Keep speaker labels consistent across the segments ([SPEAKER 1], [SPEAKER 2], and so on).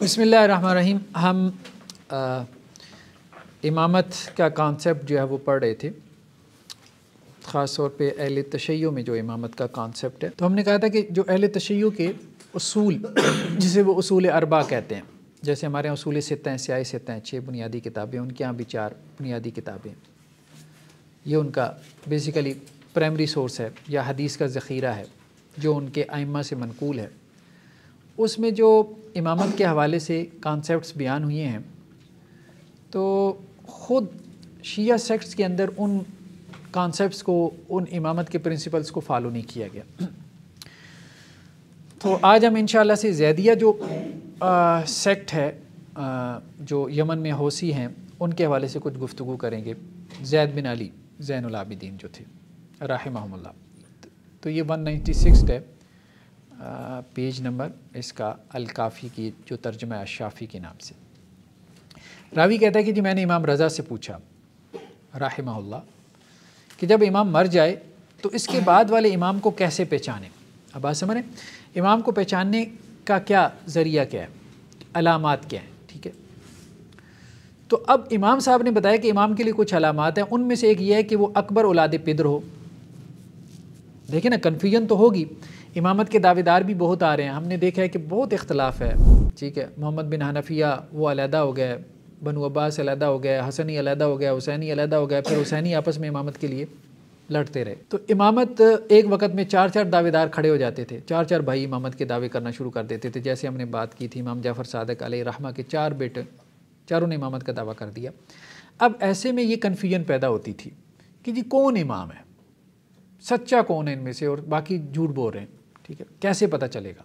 [SPEAKER 1] बिस्मिल्लाहिर्रहमानिर्रहीम। हम इमामत का कॉन्सेप्ट जो है वो पढ़ रहे थे, ख़ास तौर पे अहले तशय्युअ में जो इमामत का कॉन्सेप्ट है। तो हमने कहा था कि जो अहले तशय्युअ के उसूल जिसे वो उसूल अरबा कहते हैं, जैसे हमारे यहाँ उसूल सित्ता हैं, स्याही सित्ता हैं, 6 बुनियादी किताबें, उनके यहाँ भी 4 बुनियादी किताबें। ये उनका बेसिकली प्राइमरी सोर्स है या हदीस का ज़ख़ीरा है जो उनके आइम्मा से मनकूल है। उसमें जो इमामत के हवाले से कॉन्सेप्ट्स बयान हुए हैं, तो ख़ुद शिया सेक्ट्स के अंदर उन कॉन्सेप्ट्स को, उन इमामत के प्रिंसिपल्स को फॉलो नहीं किया गया। तो आज हम इंशाअल्लाह से ज़ैदिया जो सेक्ट है जो यमन में होसी हैं, उनके हवाले से कुछ गुफ्तगू करेंगे। ज़ैद बिन अली ज़ैनुल आबिदीन जो थे रहमहुल्लाह। तो ये 196 है पेज नंबर इसका अल-काफ़ी की जो तर्जुमा है शाफ़ी के नाम से। रावी कहता है कि जी मैंने इमाम रज़ा से पूछा रहमहुल्लाह कि जब इमाम मर जाए तो इसके बाद वाले इमाम को कैसे पहचानें। अब बात समझ रहे, इमाम को पहचानने का क्या ज़रिया क्या है, अलामात क्या हैं, ठीक है। तो अब इमाम साहब ने बताया कि इमाम के लिए कुछ अलामात हैं, उनमें से एक ये है कि वो अकबर औलाद पिदर हो। देखिए ना, कन्फ्यूजन तो होगी। इमामत के दावेदार भी बहुत आ रहे हैं, हमने देखा है कि बहुत इख्तलाफ है, ठीक है। मोहम्मद बिन हनफिया वो अलहदा हो गए, बनु अब्बास अलहदा हो गया, हसनी अलहदा हो गया, हुसैनी अलहदा हो गया, फिर हुसैनी आपस में इमामत के लिए लड़ते रहे। तो इमामत एक वक्त में 4-4 दावेदार खड़े हो जाते थे, 4-4 भाई इमामत के दावे करना शुरू कर देते थे। जैसे हमने बात की थी इमाम जाफ़र सादिक अलैहि रहमा के 4 बेटे, चारों ने इमामत का दावा कर दिया। अब ऐसे में ये कन्फ्यूजन पैदा होती थी कि जी कौन इमाम है, सच्चा कौन है इनमें से, और बाकी झूठ बोल रहे हैं, ठीक है, कैसे पता चलेगा।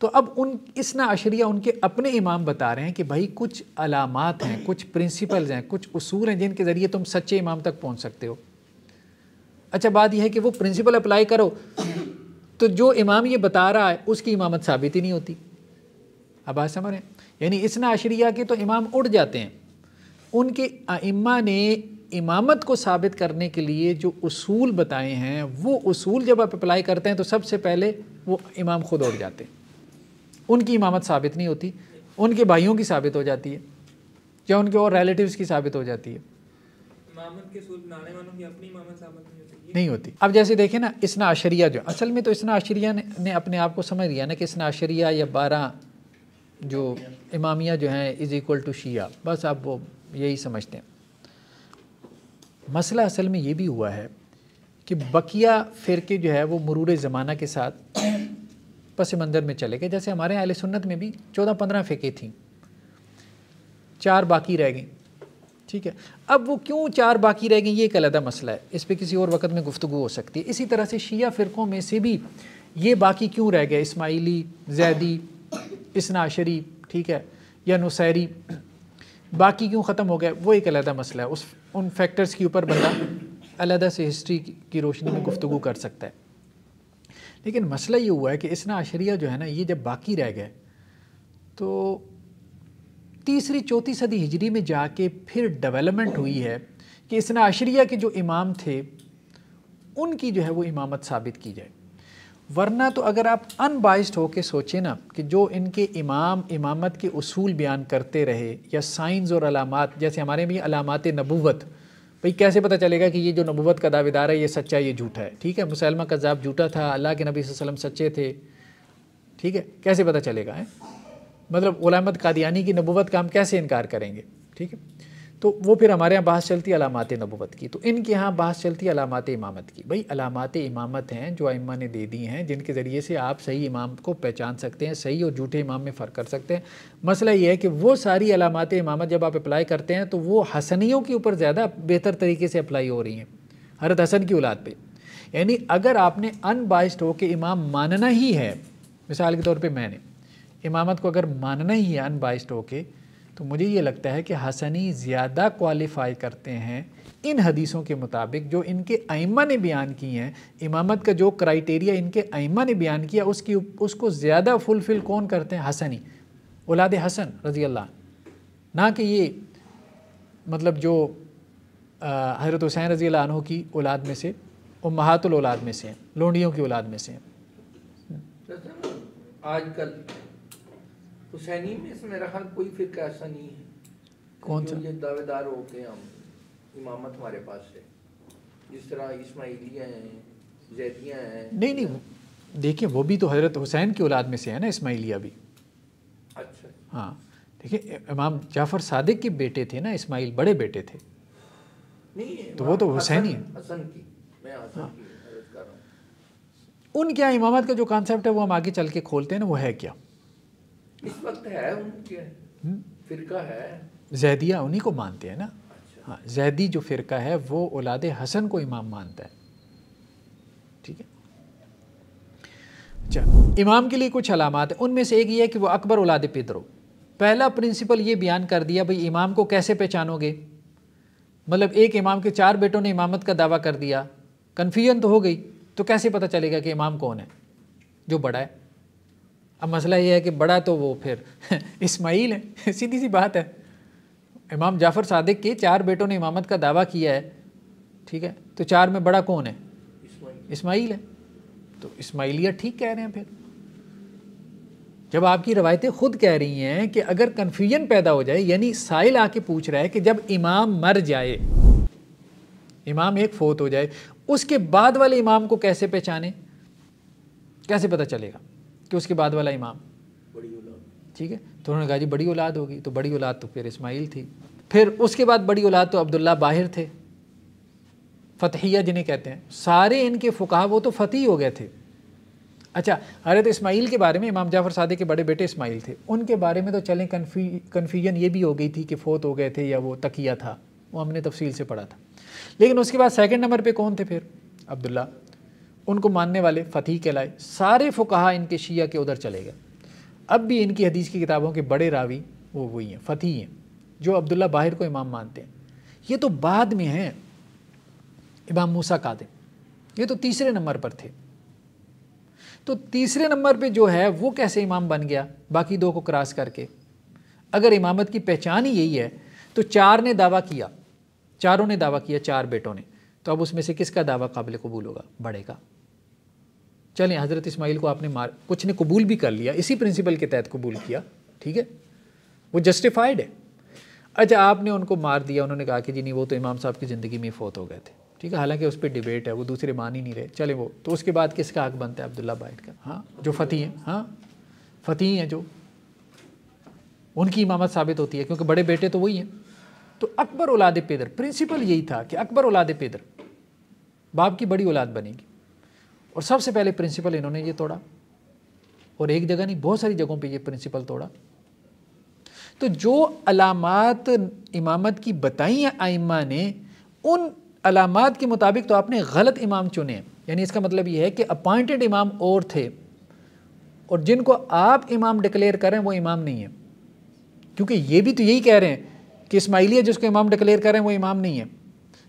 [SPEAKER 1] तो अब उन इसना अशरिया उनके अपने इमाम बता रहे हैं कि भाई कुछ अलामात हैं, कुछ प्रिंसिपल्स हैं, कुछ उसूल हैं जिनके ज़रिए तुम सच्चे इमाम तक पहुंच सकते हो। अच्छा, बात यह है कि वो प्रिंसिपल अप्लाई करो तो जो इमाम ये बता रहा है उसकी इमामत साबित ही नहीं होती। अब बात समझ रहे हैं, यानी इसना अशरिया के तो इमाम उड़ जाते हैं। उनके आइम्मा ने इमामत को साबित करने के लिए जो उसूल बताए हैं, वो उसूल जब आप अप्लाई करते हैं तो सबसे पहले वो इमाम खुद उड़ जाते हैं, उनकी इमामत साबित नहीं होती, उनके भाइयों की साबित हो जाती है या उनके और रिलेटिव्स की साबित हो जाती है।
[SPEAKER 2] इमामत के उसूल बनाने वालों की अपनी इमामत साबित
[SPEAKER 1] नहीं होती। अब जैसे देखें ना, इसना अशरिया जो असल में तो इसना अशरिया ने अपने आप को समझ लिया ना कि इसना अशरिया या 12 जो इमामिया जो हैं इज़ इक्वल टू शिया, बस आप वो यही समझते हैं। मसला असल में ये भी हुआ है कि बकिया फ़िरके जो है वो मरूर ज़माना के साथ पस मंज़र में चले गए। जैसे हमारे अहले सुन्नत में भी 14-15 फ़िरके थी, 4 बाकी रह गई, ठीक है। अब वो क्यों 4 बाकी रह गई, ये एक अलग मसला है, इस पर किसी और वक़्त में गुफ्तगू हो सकती है। इसी तरह से शिया फ़िरक़ों में से भी ये बाकी क्यों रह गए, इस्माइली, ज़ैदी, इसना अशरी, ठीक है, या नुसैरी, बाकी क्यों ख़त्म हो गए, वो एक अलग मसला है। उन फैक्टर्स के ऊपर बंदा अलग से हिस्ट्री की रोशनी में गुफ्तगू कर सकता है। लेकिन मसला ये हुआ है कि इसना अशरिया जो है ना, ये जब बाकी रह गए तो 3री-4थी सदी हिजरी में जाके फिर डेवलपमेंट हुई है कि इसना अशरिया के जो इमाम थे उनकी जो है वो इमामत साबित की जाए। वरना तो अगर आप अनबाइस्ड होके सोचें ना कि जो इनके इमाम इमामत के उसूल बयान करते रहे या साइंस और अलामात, जैसे हमारे भी अलामात नबूवत, भाई कैसे पता चलेगा कि ये जो नबूवत का दावेदार है ये सच्चा ये झूठा है, ठीक है। मुसलमा कज़्ज़ाब झूठा था, अल्लाह के नबी सल्लल्लाहु अलैहि वसल्लम सच्चे थे, ठीक है, कैसे पता चलेगा है? मतलब गुलामत कादियानी की नबूवत का हम कैसे इनकार करेंगे, ठीक है। तो वो फिर हमारे यहाँ बहस चलती है अलामात नबूवत की, तो इनके यहाँ बहस चलती है अलामात इमामत की। भाई अलामात इमामत हैं जो आइम्मा ने दे दी हैं, जिनके ज़रिए से आप सही इमाम को पहचान सकते हैं, सही और झूठे इमाम में फ़र्क कर सकते हैं। मसला ये है कि वो सारी अलामात इमामत जब आप अप्लाई करते हैं तो वो हसनियों के ऊपर ज़्यादा बेहतर तरीके से अप्लाई हो रही हैं, हज़रत हसन की औलाद पे। यानी अगर आपने अनबाइस्ड हो के इमाम मानना ही है, मिसाल के तौर पर मैंने इमामत को अगर मानना ही है अनबाइस्ड हो के, तो मुझे ये लगता है कि हसनी ज़्यादा क्वालिफ़ाई करते हैं इन हदीसों के मुताबिक जो इनके आइम्मा ने बयान की हैं। इमामत का जो क्राइटेरिया इनके आइम्मा ने बयान किया उसको ज़्यादा फुलफ़िल कौन करते हैं, हसनी, औलाद हसन रज़ी अल्लाह, ना कि ये मतलब जो हज़रत हुसैन रज़ी अल्लाह अन्हु की औलाद में से, उम्महातुल औलाद में से हैं, लोंडियों की औलाद में से हैं।
[SPEAKER 3] आजकल हुसैनी में इसमें मेरा ख्याल कोई फिरका ऐसा नहीं है।
[SPEAKER 1] कौन सा?
[SPEAKER 3] ये दावेदार हो के हम इमामत हमारे पास है, जिस तरह इस्माइलियाँ हैं, जैदियाँ हैं।
[SPEAKER 1] नहीं नहीं, देखिए वो भी तो हज़रत हुसैन की औलाद में से है ना, इस्माइलिया भी।
[SPEAKER 3] अच्छा।
[SPEAKER 1] हाँ देखिए, इमाम जाफ़र सादिक के बेटे थे ना इस्माइल, बड़े बेटे थे।
[SPEAKER 3] नहीं
[SPEAKER 1] तो वो तो हुसैनी है।
[SPEAKER 3] हसन की, मैं हसन की अर्ज कर रहा हूँ।
[SPEAKER 1] उन क्या इमामत का जो कॉन्सेप्ट है वो हम आगे चल के खोलते हैं ना, वो है क्या?
[SPEAKER 3] इस वक्त है उनके फिरका है,
[SPEAKER 1] जैदिया उन्हीं को मानते हैं ना।
[SPEAKER 3] अच्छा।
[SPEAKER 1] हाँ, जैदी जो फ़िरका है वो औलाद हसन को इमाम मानता है, ठीक है। अच्छा, इमाम के लिए कुछ अलामात है, उनमें से एक ये है कि वो अकबर औलाद पिदर हो। पहला प्रिंसिपल ये बयान कर दिया भाई इमाम को कैसे पहचानोगे, मतलब एक इमाम के 4 बेटों ने इमामत का दावा कर दिया, कन्फ्यूजन तो हो गई, तो कैसे पता चलेगा कि इमाम कौन है जो बड़ा है? अब मसला ये है कि बड़ा तो वो फिर इस्माइल है, सीधी सी बात है। इमाम जाफ़र सादिक के 4 बेटों ने इमामत का दावा किया है, ठीक है, तो 4 में बड़ा कौन है? इस्माइल है। तो इस्माइलिया ठीक कह रहे हैं। फिर जब आपकी रवायतें खुद कह रही हैं कि अगर कन्फ्यूजन पैदा हो जाए, यानी साइल आके पूछ रहा है कि जब इमाम मर जाए, इमाम एक फोत हो जाए, उसके बाद वाले इमाम को कैसे पहचाने, कैसे पता चलेगा कि उसके बाद वाला इमाम
[SPEAKER 3] बड़ी औलाद,
[SPEAKER 1] ठीक है? तो उन्होंने कहा जी बड़ी औलाद होगी, तो बड़ी औलाद तो फिर इस्माइल थी। फिर उसके बाद बड़ी औलाद तो अब्दुल्ला बाहिर थे, फ़तहिया जिन्हें कहते हैं। सारे इनके फ़ुक़हा वो तो फ़तीह हो गए थे। अच्छा, हज़रत इस्माइल के बारे में, इमाम जाफ़र सादिक के बड़े बेटे इस्माइल थे, उनके बारे में तो चलें कन्फ्यूजन ये भी हो गई थी कि फ़ौत हो गए थे या वो तकिया था, वो हमने तफसील से पढ़ा था। लेकिन उसके बाद सेकंड नंबर पे कौन थे फिर? अब्दुल्ला। उनको मानने वाले फ़तीह कहलाए। सारे फ़ुक़हा इनके शिया के उधर चले गए। अब भी इनकी हदीस की किताबों के बड़े रावी वो वही हैं, फ़तीह हैं, जो अब्दुल्ला बाहिर को इमाम मानते हैं। ये तो बाद में हैं इमाम मूसा कादिम, ये तो तीसरे नंबर पर थे। तो तीसरे नंबर पे जो है वो कैसे इमाम बन गया बाकी 2 को क्रॉस करके? अगर इमामत की पहचान ही यही है तो 4 ने दावा किया, चारों ने दावा किया, 4 बेटों ने, तो अब उसमें से किसका दावा काबिल कबूल होगा? बड़े का। चलें, हज़रत इस्माइल को आपने कुछ ने कबूल भी कर लिया, इसी प्रिंसिपल के तहत कबूल किया, ठीक है, वो जस्टिफाइड है। अच्छा, आपने उनको मार दिया, उन्होंने कहा कि जी नहीं वो तो इमाम साहब की ज़िंदगी में फ़ौत हो गए थे, ठीक है, हालांकि उस पर डिबेट है, वो दूसरे मान ही नहीं रहे, चले वो, तो उसके बाद किसका हक बनता है? अब्दुल्ला बाहिर का। हाँ, जो फ़तीह हैं, हाँ फ़तीह हैं, जो उनकी इमामत साबित होती है, क्योंकि बड़े बेटे तो वही हैं। तो अकबर औलाद पेदर, प्रिंसिपल यही था कि अकबर औलाद पेदर, बाप की बड़ी औलाद बनेगी। और सबसे पहले प्रिंसिपल इन्होंने ये तोड़ा, और एक जगह नहीं, बहुत सारी जगहों पे ये प्रिंसिपल तोड़ा। तो जो अलामात इमामत की बताई हैं आइम्मा ने, उन अलामात के मुताबिक तो आपने गलत इमाम चुने। यानी इसका मतलब ये है कि अपॉइंटेड इमाम और थे, और जिनको आप इमाम डिक्लेयर करें वो इमाम नहीं है। क्योंकि ये भी तो यही कह रहे हैं कि इस्माइलिया जिसको इमाम डिक्लेयर कर रहे हैं वो इमाम नहीं है,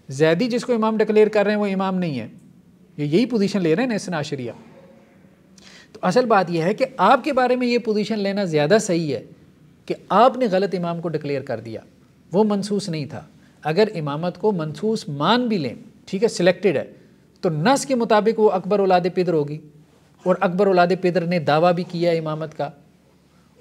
[SPEAKER 1] जैदी जिसको इमाम डिक्लेयर कर रहे हैं वो इमाम नहीं है। ये यही पोजीशन ले रहे हैं ना इस्ना अशरिया। तो असल बात यह है कि आपके बारे में ये पोजीशन लेना ज़्यादा सही है कि आपने गलत इमाम को डिक्लेयर कर दिया, वो मनसूस नहीं था। अगर इमामत को मनसूस मान भी लें, ठीक है, सिलेक्टेड है, तो नस के मुताबिक वो अकबर औलाद पिदर होगी, और अकबर औलाद पिदर ने दावा भी किया है इमामत का,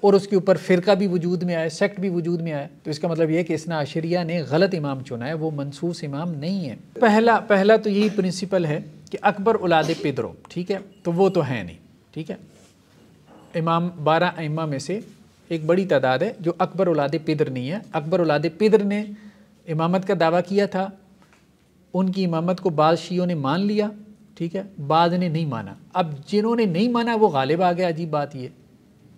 [SPEAKER 1] और उसके ऊपर फ़िरका भी वजूद में आया, सेक्ट भी वजूद में आया। तो इसका मतलब ये है कि इस्ना अशरिया ने गलत इमाम चुना है, वो मनसूस इमाम नहीं है। पहला तो यही प्रिंसिपल है कि अकबर औलाद पिदर हो, ठीक है, तो वो तो है नहीं, ठीक है। इमाम 12 अइम्मा में से एक बड़ी तादाद है जो अकबर औलाद पिदर नहीं है। अकबर औलाद पिदर ने इमामत का दावा किया था, उनकी इमामत को बाज़ शियों ने मान लिया, ठीक है, बाज़ ने नहीं माना। अब जिन्होंने नहीं माना वो गालिब आ गया। अजीब बात ये,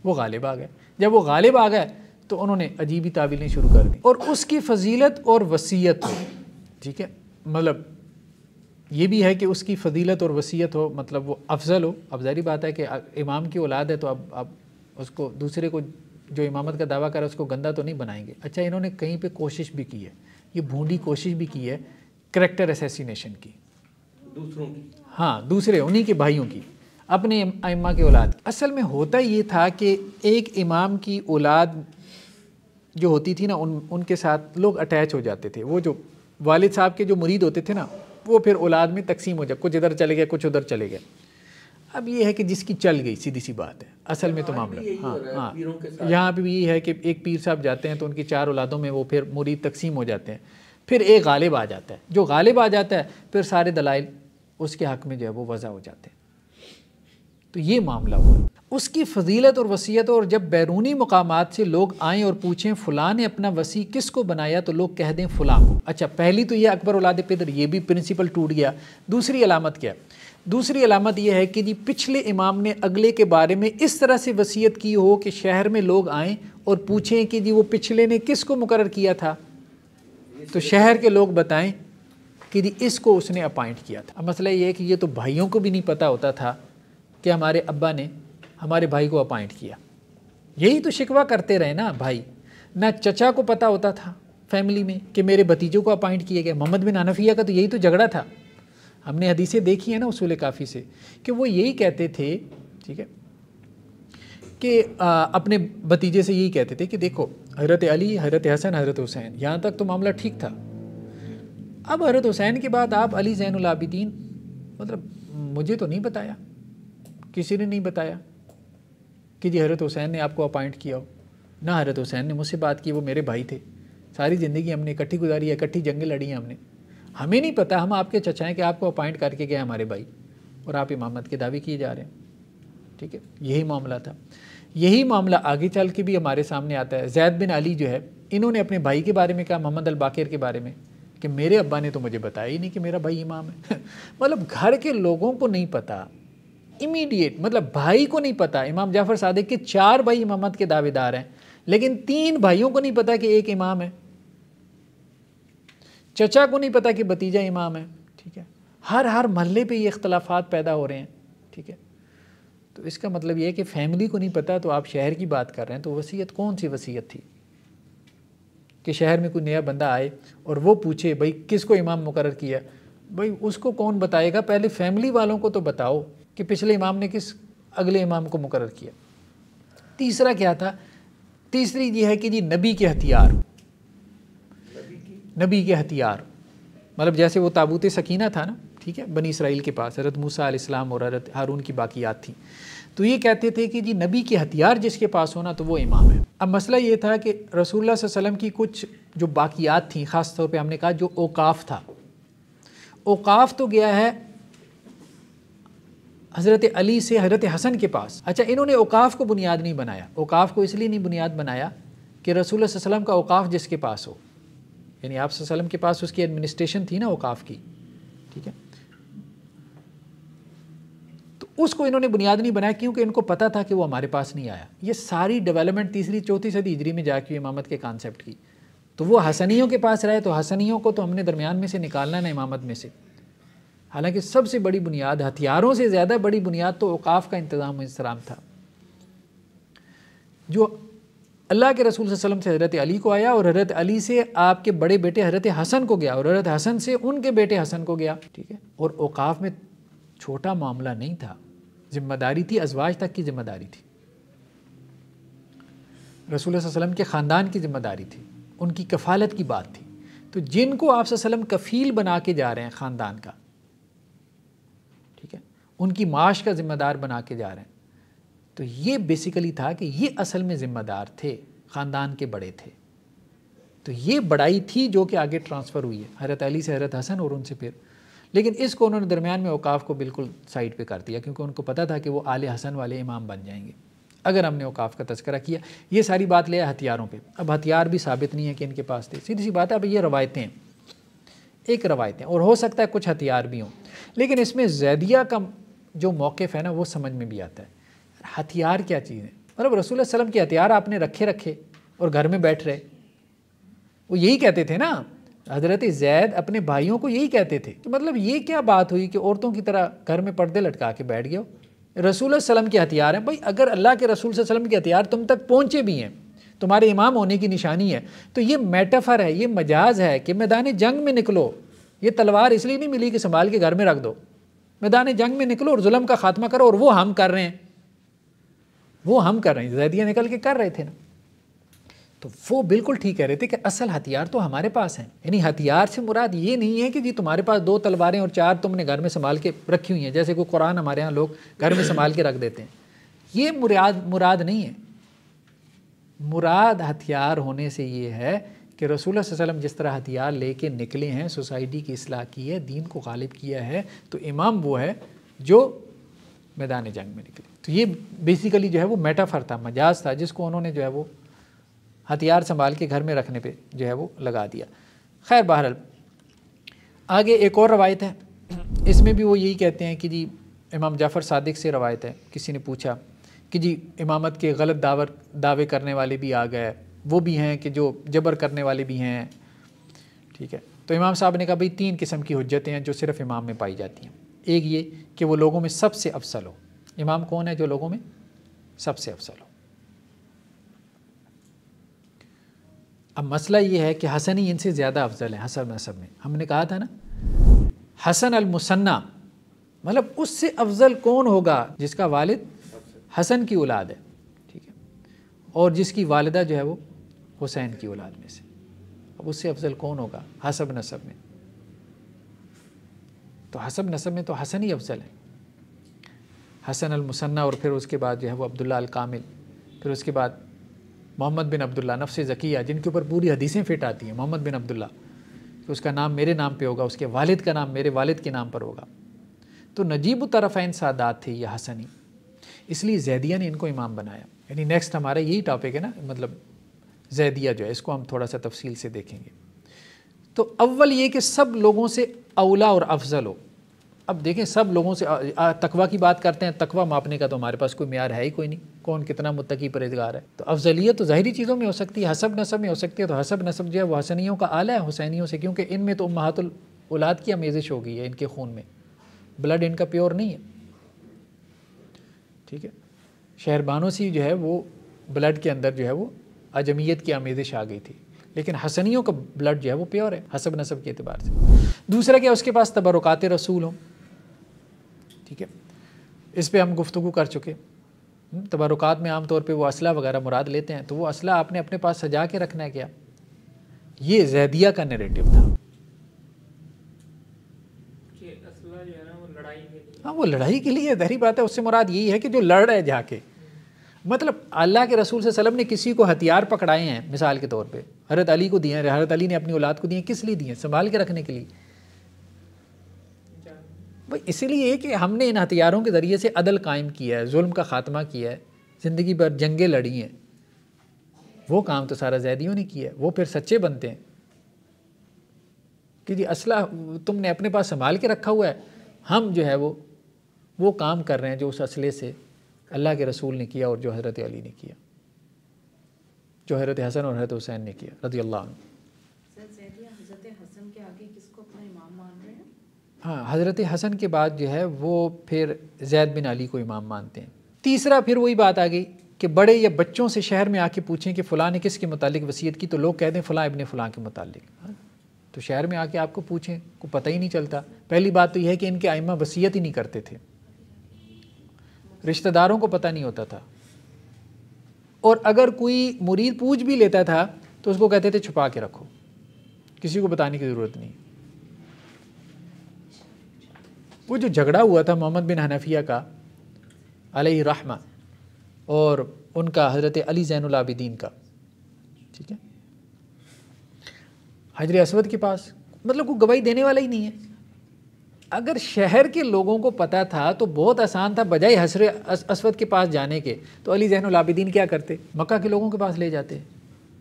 [SPEAKER 1] वो गालिब आ गए। जब वो गालिब आ गए तो उन्होंने अजीब ही तावीलें शुरू कर दी, और उसकी फजीलत और वसीयत हो, ठीक है, मतलब ये भी है कि उसकी फजीलत और वसीयत हो, मतलब वो अफजल हो। अब ज़ाहिर बात है कि इमाम की औलाद है, तो अब उसको दूसरे को जो इमामत का दावा करे उसको गंदा तो नहीं बनाएंगे। अच्छा, इन्होंने कहीं पे कोशिश भी की है, ये भूंडी कोशिश भी की है करैक्टर असैसिनेशन की,
[SPEAKER 3] दूसरों की,
[SPEAKER 1] हाँ, दूसरे उन्हीं के भाइयों की, अपने इमाम की औलाद। असल में होता ये था कि एक इमाम की औलाद जो होती थी ना, उनके साथ लोग अटैच हो जाते थे। वो जो वालिद साहब के जो मुरीद होते थे ना, वो फिर औलाद में तकसीम हो जाए, कुछ इधर चले गए, कुछ उधर चले गए। अब ये है कि जिसकी चल गई, सीधी सी बात है, असल में तो मामला हाँ, यहाँ पे भी ये है कि एक पीर साहब जाते हैं तो उनकी 4 औलादों में वो फिर मुरीद तकसीम हो जाते हैं, फिर एक गालिब आ जाता है, जो गालिब आ जाता है फिर सारे दलाइल उसके हक़ में जो है वो वज़ा हो जाते हैं। तो ये मामला हुआ उसकी फ़जीलत और वसीयत। और जब बैरूनी मकामात से लोग आएँ और पूछें फ़लाँ ने अपना वसी किस को बनाया, तो लोग कह दें फ़लाँ को। अच्छा, पहली तो ये अकबर औलाद पिदर, ये भी प्रिंसिपल टूट गया। दूसरी अलामत क्या है? दूसरी अलामत यह है कि जी पिछले इमाम ने अगले के बारे में इस तरह से वसीयत की हो कि शहर में लोग आएँ और पूछें कि जी वो पिछले ने किस को मुकर्रर किया था, तो शहर के लोग बताएं कि जी इसको उसने अपॉइंट किया था। अब मसला ये है कि ये तो भाइयों को भी नहीं पता होता था कि हमारे अब्बा ने हमारे भाई को अपॉइंट किया। यही तो शिकवा करते रहे ना भाई। ना चचा को पता होता था फैमिली में कि मेरे भतीजों को अपॉइंट किया गया। मोहम्मद बिन हनफिया का तो यही तो झगड़ा था। हमने हदीसें देखी है ना उसूल काफ़ी से कि वो यही कहते थे, ठीक है, कि अपने भतीजे से यही कहते थे कि देखो हज़रत अली, हज़रत हसन, हज़रत हुसैन, यहाँ तक तो मामला ठीक था। अब हज़रत हुसैन के बाद आप अली ज़ैनुल आबिदीन, मतलब मुझे तो नहीं बताया, किसी ने नहीं बताया कि जी हज़रत हुसैन ने आपको अपॉइंट किया हो। ना हज़रत हुसैन ने मुझसे बात की, वो मेरे भाई थे, सारी ज़िंदगी हमने इकट्ठी गुजारी है, इकट्ठी जंगें लड़ी हैं हमने। हमें नहीं पता, हम आपके चचा हैं कि आपको अपॉइंट करके गए हमारे भाई, और आप इमामत के दावे किए जा रहे हैं। ठीक है, यही मामला था। यही मामला आगे चल के भी हमारे सामने आता है। ज़ैद बिन अली जो है, इन्होंने अपने भाई के बारे में कहा, मोहम्मद अल बाकिर के बारे में, कि मेरे अब्बा ने तो मुझे बताया ही नहीं कि मेरा भाई इमाम है। मतलब घर के लोगों को नहीं पता, इमीडिएट, मतलब भाई को नहीं पता। इमाम जाफ़र सादिक के 4 भाई इमामत के दावेदार हैं, लेकिन 3 भाइयों को नहीं पता कि एक इमाम है। चचा को नहीं पता कि भतीजा इमाम है। ठीक है, हर महल्ले पे ये इख्तलाफात पैदा हो रहे हैं। ठीक है, तो इसका मतलब ये है कि फैमिली को नहीं पता, तो आप शहर की बात कर रहे हैं। तो वसीयत कौन सी वसीयत थी कि शहर में कोई नया बंदा आए और वो पूछे भाई किसको इमाम मुकर्रर किया? भाई उसको कौन बताएगा? पहले फैमिली वालों को तो बताओ कि पिछले इमाम ने किस अगले इमाम को मुकर्रर किया। तीसरा क्या था? तीसरी ये है कि जी नबी के हथियार, नबी के हथियार, मतलब जैसे वो ताबूत सकीना था ना, ठीक है, बनी इसराइल के पास हज़रत मूसा अलैहिस्सलाम और हज़रत हारून की बाकियात थी, तो ये कहते थे कि जी नबी के हथियार जिसके पास होना तो वो इमाम है। अब मसला ये था कि रसूलुल्लाह सल्लल्लाहु अलैहि वसल्लम की कुछ जो बाकियात थी, ख़ास तौर पे हमने कहा जो औकाफ़ था, औकाफ़ तो गया है हज़रत अली से हज़रत हसन के पास। अच्छा, इन्होंने औकाफ़ को बुनियाद नहीं बनाया। औकाफ़ को इसलिए नहीं बुनियाद बनाया कि रसूलुल्लाह सल्लल्लाहु अलैहि वसल्लम का औकाफ़ जिसके पास हो, यानी आप सल्लल्लाहु अलैहि वसल्लम के पास उसकी एडमिनिस्ट्रेशन थी ना औकाफ़ की, ठीक है, तो उसको इन्होंने बुनियाद नहीं बनाया, क्योंकि इनको पता था कि वो हमारे पास नहीं आया। ये सारी डेवलपमेंट 3री-4थी सदी हिजरी में जाके इमामत के कॉन्सेप्ट की, तो वो हसनियों के पास रहे, तो हसनियों को तो हमने दरमियान में से निकालना ना इमामत में से। हालांकि सबसे बड़ी बुनियाद, हथियारों से ज़्यादा बड़ी बुनियाद तो औकाफ़ का इंतज़ाम इंतज़ाम था, जो अल्लाह के रसूल सल्लल्लाहु अलैहि वसल्लम से हज़रत अली को आया, और हज़रत अली से आपके बड़े बेटे हज़रत हसन को गया, और हज़रत हसन से उनके बेटे हसन को गया। ठीक है, और औकाफ़ में छोटा मामला नहीं था, जिम्मेदारी थी, अज़वाज तक की जिम्मेदारी थी, रसूल सल्लल्लाहु अलैहि वसल्लम के ख़ानदान की जिम्मेदारी थी, उनकी कफ़ालत की बात थी। तो जिनको आप सल्लल्लाहु अलैहि वसल्लम कफ़ील बना के जा रहे हैं ख़ानदान का, ठीक है, उनकी माश का ज़िम्मेदार बना के जा रहे हैं, तो ये बेसिकली था कि ये असल में ज़िम्मेदार थे, ख़ानदान के बड़े थे। तो ये बड़ाई थी जो कि आगे ट्रांसफ़र हुई है हज़रत अली से हज़रत हसन और उनसे फिर, लेकिन इसको उन्होंने दरमियान में औकाफ़ को बिल्कुल साइड पे कर दिया, क्योंकि उनको पता था कि वो आले हसन वाले इमाम बन जाएंगे अगर हमने औकाफ़ का तज़किरा किया। ये सारी बात ले हथियारों पे। अब हथियार भी साबित नहीं है कि इनके पास थे, सीधी सी बात है। अब ये रवायतें हैं, एक रवायतें, और हो सकता है कुछ हथियार भी हों, लेकिन इसमें ज़ैदिया का जो मौक़िफ़ है ना वो समझ में भी आता है। हथियार क्या चीज़ है? मतलब रसूलुल्लाह सल्लल्लाहु अलैहि वसल्लम के हथियार आपने रखे और घर में बैठ रहे। वो यही कहते थे ना, हज़रत ज़ैद अपने भाइयों को यही कहते थे कि मतलब ये क्या बात हुई कि औरतों की तरह घर में पर्दे लटका के बैठ गए हो? रसूलुल्लाह सल्लल्लाहु अलैहि वसल्लम के हथियार हैं। भाई अगर अल्लाह के रसूल सल्लल्लाहु अलैहि वसल्लम के हथियार तुम तक पहुँचे भी हैं, तुम्हारे इमाम होने की निशानी है, तो ये मेटाफर है, ये मजाज है कि मैदान जंग में निकलो। ये तलवार इसलिए नहीं मिली कि संभाल के घर में रख दो, मैदान जंग में निकलो और जुल्म का खात्मा करो, और वो हम कर रहे हैं, वो हम कर रहे हैं। ज़ैदिया निकल के कर रहे थे ना। तो तो वो बिल्कुल ठीक कह रहे थे कि असल हथियार तो हमारे पास हैं। यानी हथियार से मुराद ये नहीं है कि जी तुम्हारे पास 2 तलवारें और 4 तुमने घर में संभाल के रखी हुई हैं, जैसे कोई कुरान हमारे यहाँ लोग घर में संभाल के रख देते हैं। ये मुराद नहीं है। मुराद हथियार होने से ये है कि रसूलुल्लाह सल्लल्लाहु अलैहि वसल्लम जिस तरह हथियार लेके निकले हैं, सोसाइटी की इस्लाह की है, दीन को गालिब किया है, तो इमाम वो है जो मैदान जंग में निकले। तो ये बेसिकली जो है वो मेटाफर था, मजाज था, जिसको उन्होंने जो है वो हथियार संभाल के घर में रखने पे जो है वो लगा दिया। खैर बहरहाल आगे एक और रवायत है, इसमें भी वो यही कहते हैं कि जी इमाम जाफ़र सादिक से रवायत है, किसी ने पूछा कि जी इमामत के गलत दावे करने वाले भी आ गए, वो भी हैं कि जो जबर करने वाले भी हैं। ठीक है, तो इमाम साहब ने कहा भाई 3 किस्म की हुज्जतें हैं जो सिर्फ इमाम में पाई जाती हैं। एक ये कि वो लोगों में सबसे अफसल हो। इमाम कौन है? जो लोगों में सबसे अफसल हो। अब मसला ये है कि हसन ही इनसे ज़्यादा अफजल है हसन नसब में। हमने कहा था ना हसन अल मुसन्ना, मतलब उससे अफजल कौन होगा? जिसका वालिद हसन की औलाद है, ठीक है, और जिसकी वालिदा जो है वो हुसैन की औलाद में से। अब उससे अफजल कौन होगा हसब नसब में? तो हसब नसब में तो हसन ही अफजल है, हसन अल मुसन्ना, और फिर उसके बाद जो है वो अब्दुल्ला अल कामिल, फिर उसके बाद मोहम्मद बिन अब्दुल्ला नफ्स ज़किया, जिनके ऊपर पूरी हदीसें फिट आती हैं। मोहम्मद बिन अब्दुल्ला, कि उसका नाम मेरे नाम पे होगा, उसके वालिद का नाम मेरे वालिद के नाम पर होगा। तो नजीब तरफ़ैन सादात थे ये हसनी, इसलिए जैदिया ने इनको इमाम बनाया। यानी नेक्स्ट हमारा यही टॉपिक है ना, मतलब जैदिया जो है, इसको हम थोड़ा सा तफसील से देखेंगे। तो अव्वल ये कि सब लोगों से औला और अफजल हो। अब देखें सब लोगों से तकवा की बात करते हैं, तकवा मापने का तो हमारे पास कोई म्यार है ही कोई नहीं, कौन कितना मुत्तकी परहेज़गार है। तो अफजलियत तो ज़ाहिरी चीज़ों में हो सकती है, हसब नसब में हो सकती है। तो हसब नसब जो है वो हसनियों का आला है हुसैनियों से, क्योंकि इनमें तो उम्महातुल औलाद की आमेज़िश हो गई है, इनके खून में ब्लड इनका प्योर नहीं है। ठीक है, शहरबानों से जो है वो ब्लड के अंदर जो है वो अजमियत की आमेज़िश आ गई थी, लेकिन हसनियों का ब्लड जो है वो प्योर है हसब नसब के एतबार से। दूसरा क्या, उसके पास तबरुकात रसूल हों। ठीक है, इस पे हम गुफ्तगू कर चुके। तबरुकात में आमतौर पे वो असला वगैरह मुराद लेते हैं, तो वो असला आपने अपने पास सजा के रखना है क्या? ये ज़ैदिया का नैरेटिव था। हाँ, वो लड़ाई के लिए ज़ाहिर बात है, उससे मुराद यही है कि जो लड़ रहा है जाके, मतलब अल्लाह के रसूल सल्लल्लाहु अलैहि वसल्लम ने किसी को हथियार पकड़ाए हैं, मिसाल के तौर पे हज़रत अली को दिए हैं, हज़रत अली ने अपनी औलाद को दिए, किस लिए दिए? संभाल के रखने के लिए। भाई इसीलिए कि हमने इन हथियारों के ज़रिए से अदल कायम किया है, जुल्म का ख़ात्मा किया है, ज़िंदगी भर जंगें लड़ी हैं। वो काम तो सारा ज़ैदियों ने किया है। वो फिर सच्चे बनते हैं कि जी असला तुमने अपने पास संभाल के रखा हुआ है, हम जो है वो काम कर रहे हैं जो उस असले से अल्लाह के रसूल ने किया और जो हज़रत अली ने किया, जो हज़रत हसन और हज़रत हुसैन ने किया रज़ियल्लाहु अन्हु। हाँ, हज़रत हसन के बाद जो है वो फिर ज़ैद बिन अली को इमाम मानते हैं। तीसरा फिर वही बात आ गई कि बड़े या बच्चों से शहर में आके पूछें कि फ़लाँ ने किसके मुतालिक वसीयत की, तो लोग कहते हैं फ़लाँ इब्ने फ़लाँ के मुतालिक। तो शहर में आके आपको पूछें, को पता ही नहीं चलता। पहली बात तो यह है कि इनके आइम्मा वसीयत ही नहीं करते थे, रिश्तेदारों को पता नहीं होता था, और अगर कोई मुरीद पूछ भी लेता था तो उसको कहते थे छुपा के रखो, किसी को बताने की ज़रूरत नहीं। वो जो झगड़ा हुआ था मोहम्मद बिन हनफिया का अलैहि रहमा और उनका हज़रत अली ज़ैनुल आबिदीन का, ठीक है, हजर असवद के पास, मतलब कोई गवाही देने वाला ही नहीं है। अगर शहर के लोगों को पता था तो बहुत आसान था, बजाय हजर असवद के पास जाने के तो अली ज़ैनुल आबिदीन क्या करते, मक्का के लोगों के पास ले जाते।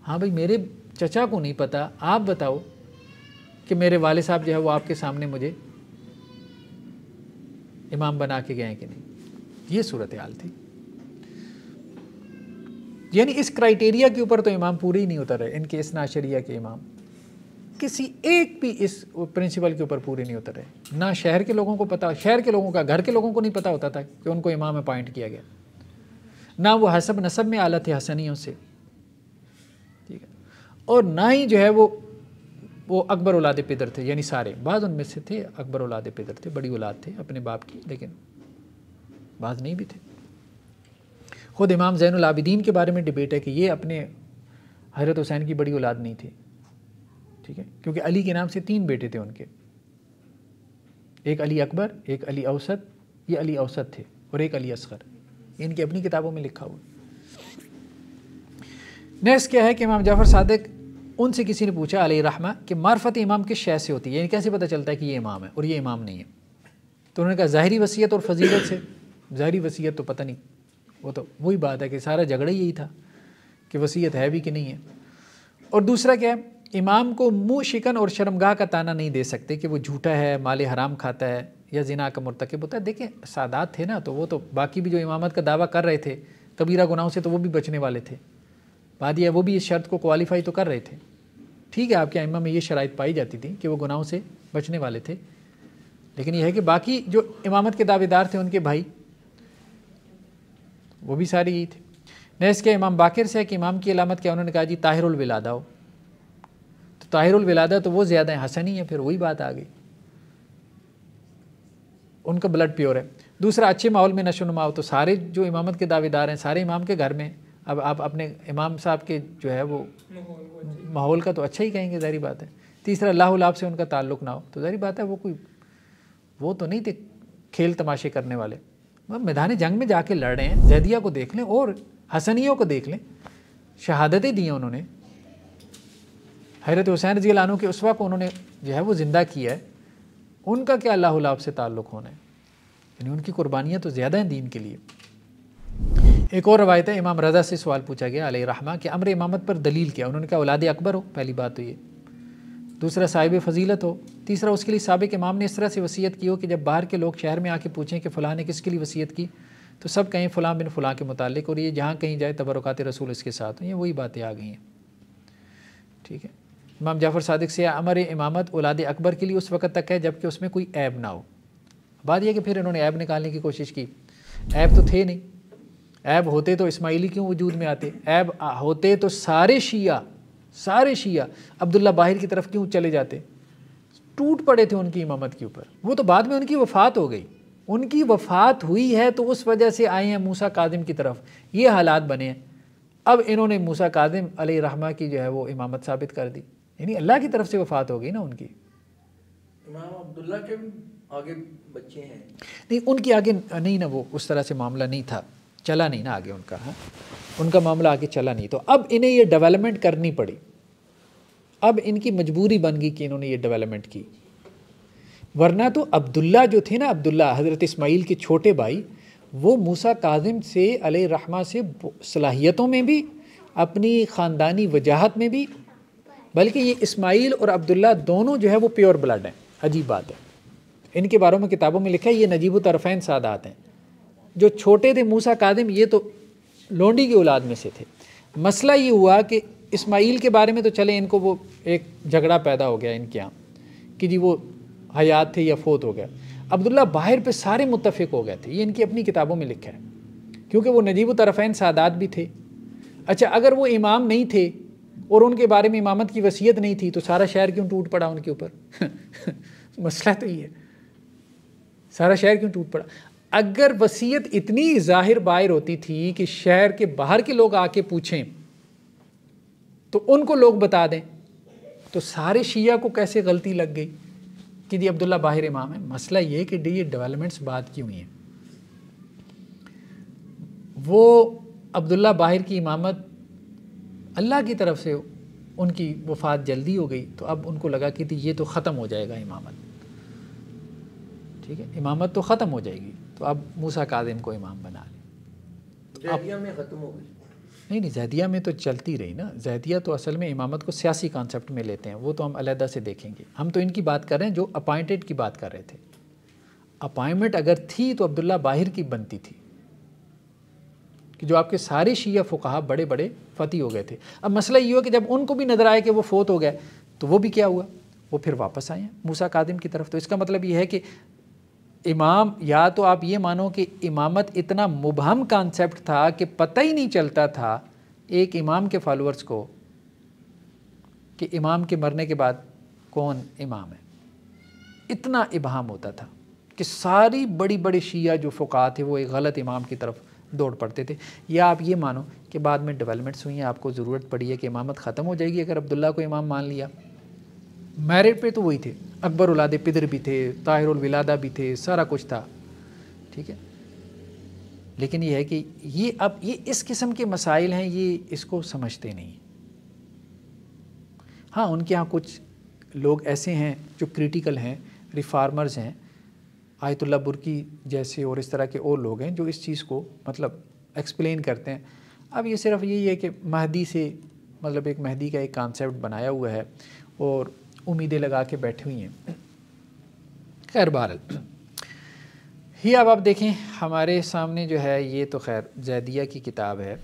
[SPEAKER 1] हाँ भाई, मेरे चचा को नहीं पता, आप बताओ कि मेरे वाले साहब जो है वो आपके सामने मुझे इमाम बना के गए कि नहीं। ये सूरत हाल थी। यानी इस क्राइटेरिया के ऊपर तो इमाम पूरे ही नहीं उतर रहे, इनके इस्ना अशरिया के इमाम किसी एक भी इस प्रिंसिपल के ऊपर पूरे नहीं उतर रहे। ना शहर के लोगों को पता, शहर के लोगों का, घर के लोगों को नहीं पता होता था कि उनको इमाम अपॉइंट किया गया, ना वो हसब नसब में आला थे हसनियों से, ठीक है, और ना ही जो है वो अकबर औलाद पिदर थे, यानी सारे, बाद उनमें से थे अकबर औलाद पिदर थे, बड़ी औलाद थे अपने बाप की, लेकिन बाद नहीं भी थे। ख़ुद इमाम ज़ैनुल आबिदीन के बारे में डिबेट है कि ये अपने हज़रत हुसैन की बड़ी औलाद नहीं थी, ठीक है, क्योंकि अली के नाम से 3 बेटे थे उनके, एक अली अकबर, एक अली औसत, ये अली औसत थे, और एक अली असगर। इनकी अपनी किताबों में लिखा हुआ। नेक्स्ट क्या है कि इमाम जाफ़र सादिक, उनसे किसी ने पूछा अलैहि रहमा कि मार्फत इमाम किस शय से होती है, यानी कैसे पता चलता है कि ये इमाम है और ये इमाम नहीं है। तो उन्होंने कहा ज़ाहिरी वसीयत और फजीलत से। ज़ाहिरी वसीयत तो पता नहीं, वो तो वही बात है कि सारा झगड़ा यही था कि वसीयत है भी कि नहीं है। और दूसरा क्या है, इमाम को मुँह शिकन और शर्मगाह का ताना नहीं दे सकते कि वो झूठा है, माल हराम खाता है या जिना का मुर्तकिब होता है। देखें सादात थे ना, तो वो तो बाकी भी जो इमामत का दावा कर रहे थे कबीरा गुनाहों से, तो वो भी बचने वाले थे। बात यह वो भी इस शर्त को क्वालिफाई तो कर रहे थे। ठीक है, आपके अइम्मा में ये शराइत पाई जाती थी कि वो गुनाहों से बचने वाले थे, लेकिन यह है कि बाकी जो इमामत के दावेदार थे उनके भाई वो भी सारे यही थे। नेक्स्ट क्या इमाम बाकिर से है कि इमाम की अलामत क्या, उन्होंने कहा जी ताहिरुल विलादा हो। तो ताहिरुल विलादा तो वो ज़्यादा है, हसनी है, फिर वही बात आ गई, उनका ब्लड प्योर है। दूसरा अच्छे माहौल में नशोनुमा हो। तो सारे जो इमामत के दावेदार हैं सारे इमाम के घर में, अब आप अपने इमाम साहब के जो है वो माहौल का तो अच्छा ही कहेंगे, ज़ाहिर बात है। तीसरा लाहुल से उनका ताल्लुक़ ना हो, तो ज़ाहिर बात है वो तो नहीं थे खेल तमाशे करने वाले, मैदान जंग में जाके लड़ रहे हैं। जैदिया को देख लें और हसनियों को देख लें, शहादतें दी हैं उन्होंने। हज़रत हुसैन रज़ी अल्लाह अन्हु के उसवा को उन्होंने जो है वो ज़िंदा किया है, उनका क्या अल्लाह से ताल्लुक़ होना है, यानी उनकी कुर्बानियाँ तो ज़्यादा हैं दीन के लिए। एक और रवायत है, इमाम रज़ा से सवाल पूछा गया अलैहि रहमा कि अम्र इमामत पर दलील क्या। उन्होंने कहा औलाद अकबर हो, पहली बात तो ये। दूसरा साहिब फजीलत हो। तीसरा उसके लिए साबिक इमाम ने इस तरह से वसीयत की हो कि जब बाहर के लोग शहर में आके पूछें कि फ़लाँ ने किसके लिए वसीयत की, तो सब कहें फ़लाँ बिन फ़लाँ के मुतालिक, और ये जहाँ कहीं जाए तबरुकात रसूल इसके साथ हैं। ये वही बातें आ गई हैं, ठीक है। इमाम जाफ़र सादिक से अमर इमामत औलाद अकबर के लिए उस वक़्त तक है जबकि उसमें कोई ऐब ना हो। बात यह कि फिर इन्होंने ऐब निकालने की कोशिश की। ऐब तो थे नहीं, ऐब होते तो इस्माइली क्यों वजूद में आते, ऐब होते तो सारे शिया अब्दुल्ला बाहिर की तरफ क्यों चले जाते, टूट पड़े थे उनकी इमामत के ऊपर। वो तो बाद में उनकी वफ़ात हो गई, उनकी वफ़ात हुई है तो उस वजह से आए हैं मूसा काज़िम की तरफ, ये हालात बने हैं। अब इन्होंने मूसा काज़िम अलैहि रहमा की जो है वो इमामत साबित कर दी, यानी अल्लाह की तरफ से वफ़ात हो गई ना उनकी।
[SPEAKER 3] इमाम अब्दुल्ला के आगे बच्चे हैं
[SPEAKER 1] नहीं, उनकी आगे नहीं ना, वो उस तरह से मामला नहीं था, चला नहीं ना आगे उनका, हाँ उनका मामला आगे चला नहीं। तो अब इन्हें ये डेवलपमेंट करनी पड़ी, अब इनकी मजबूरी बन गई कि इन्होंने ये डेवलपमेंट की। वरना तो अब्दुल्ला जो थे ना, अब्दुल्ला हज़रत इस्माइल के छोटे भाई, वो मूसा काज़िम से अलैहि रहमा से सलाहियतों में भी, अपनी ख़ानदानी वजाहत में भी, बल्कि ये इस्माइल और अब्दुल्ला दोनों जो है वो प्योर ब्लड हैं। अजीब बात है, इनके बारे में किताबों में लिखा है ये नजीब तरफ़ैन सादात हैं। जो छोटे थे मूसा काज़िम, ये तो लोंडी की औलाद में से थे। मसला ये हुआ कि इस्माइल के बारे में तो चले इनको वो एक झगड़ा पैदा हो गया इनके यहाँ कि जी वो हयात थे या फोत हो गया। अब्दुल्ला बाहिर पे सारे मुत्तफ़िक हो गए थे, ये इनकी अपनी किताबों में लिखा है, क्योंकि वो नजीब तरफ़ैन सादात भी थे। अच्छा, अगर वो इमाम नहीं थे और उनके बारे में इमामत की वसीयत नहीं थी तो सारा शहर क्यों टूट पड़ा उनके ऊपर मसला तो ये है, सारा शहर क्यों टूट पड़ा। अगर वसीयत इतनी ज़ाहिर बाहिर होती थी कि शहर के बाहर के लोग आके पूछें तो उनको लोग बता दें, तो सारे शिया को कैसे गलती लग गई कि जी अब्दुल्ला बाहिर इमाम है। मसला ये कि ये डेवलपमेंट्स बात की हुई हैं। वो अब्दुल्ला बाहिर की इमामत अल्लाह की तरफ से उनकी वफ़ात जल्दी हो गई, तो अब उनको लगा कि ये तो ख़त्म हो जाएगा इमामत, ठीक है, इमामत तो ख़त्म हो जाएगी, तो अब मूसा काज़िम को इमाम बना लें।
[SPEAKER 3] जैदिया में ख़त्म हो गई।
[SPEAKER 1] नहीं, जैदिया में तो चलती रही ना। जैदिया तो असल में इमामत को सियासी कॉन्सेप्ट में लेते हैं, वो तो हम अलहदा से देखेंगे। हम तो इनकी बात कर रहे हैं जो अपॉइंटेड की बात कर रहे थे। अपॉइंटमेंट अगर थी तो अब्दुल्ला बाहिर की बनती थी कि जो आपके सारे शिया फुक़हा बड़े बड़े फ़ती हो गए थे। अब मसला ये हुआ कि जब उनको भी नज़र आया कि वो फोत हो गए, तो वो भी क्या हुआ, वो फिर वापस आए हैं मूसा काज़िम की तरफ। तो इसका मतलब ये है कि इमाम, या तो आप ये मानो कि इमामत इतना मुबहम कॉन्सेप्ट था कि पता ही नहीं चलता था एक इमाम के फॉलोअर्स को कि इमाम के मरने के बाद कौन इमाम है। इतना इबहम होता था कि सारी बड़ी बड़ी शिया जो फ़ुक़हा थे वो एक गलत इमाम की तरफ दौड़ पड़ते थे। या आप ये मानो कि बाद में डेवलपमेंट्स हुई हैं, आपको ज़रूरत पड़ी है कि इमामत ख़त्म हो जाएगी अगर अब्दुल्ला को इमाम मान लिया। मैरिड पे तो वही थे, अकबर औलाद पिदर भी थे, ताहिरुल विलादा भी थे, सारा कुछ था, ठीक है। लेकिन ये है कि ये इस किस्म के मसाइल हैं, ये इसको समझते नहीं। हाँ, उनके यहाँ कुछ लोग ऐसे हैं जो क्रिटिकल हैं, रिफार्मर्स हैं, आयतुल्लाह बुर्की जैसे और इस तरह के और लोग हैं जो इस चीज़ को मतलब एक्सप्लेन करते हैं। अब ये सिर्फ यही है कि महदी से मतलब एक महदी का एक कॉन्सेप्ट बनाया हुआ है और उम्मीदें लगा के बैठी हुई हैं। खैर बहरहाल ही अब आप देखें हमारे सामने जो है ये तो खैर ज़ैदिया की किताब है,